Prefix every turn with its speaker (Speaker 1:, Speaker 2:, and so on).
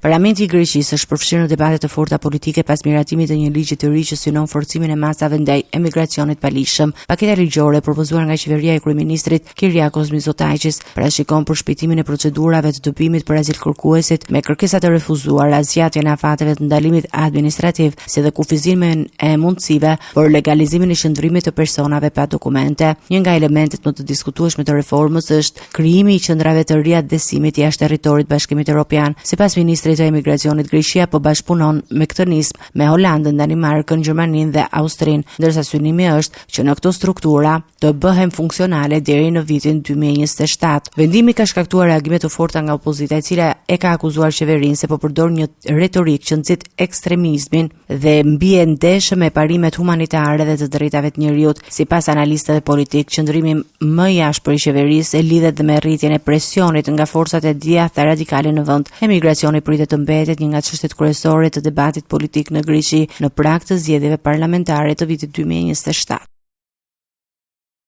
Speaker 1: Parlamenti i Greqisë është përfshirë në debate të forta politike pas miratimit të një ligji të ri që synon forcimin e masave ndaj emigracionit palishëm. Paketa ligjore propozuar nga qeveria e kryeministrit Kyriakos Mitsotakis parashikon përshpejtimin e procedurave të dobimit për azil kërkuesit me kërkesa të refuzuara, zgjatjen e afateve të ndalimit administrativ, si dhe kufizimin e mundësive për legalizimin e qëndrimit të personave pa dokumente. Një nga elementet më të diskutueshme të reformës është krijimi i qendrave të reja të besimit jashtë territorit Bashkimit Evropian. Sipas ministrit të emigracionit, Greqia po bashkëpunon me këtë nismë me Holandën, Danimarkën, Gjermaninë dhe Austrinë, ndërsa synimi është që në këto struktura të bëhen funksionale deri në vitin 2027. Vendimi ka shkaktuar reagime të forta nga opozita, e cila e ka akuzuar qeverinë se po përdor një retorik që nxit ekstremizmin dhe mbie ndeshë me parimet humanitare dhe të drejtave të njerëzit. Sipas analistëve politik, qëndrimi më i ashpër i qeverisë e lidhet me rritjen e presionit nga forcat e djathta radikale në vend. Emigracioni pritet të mbetet një nga çështjet kryesore të debatit politik në Greqi në prag të zgjedhjeve parlamentare të vitit 2027.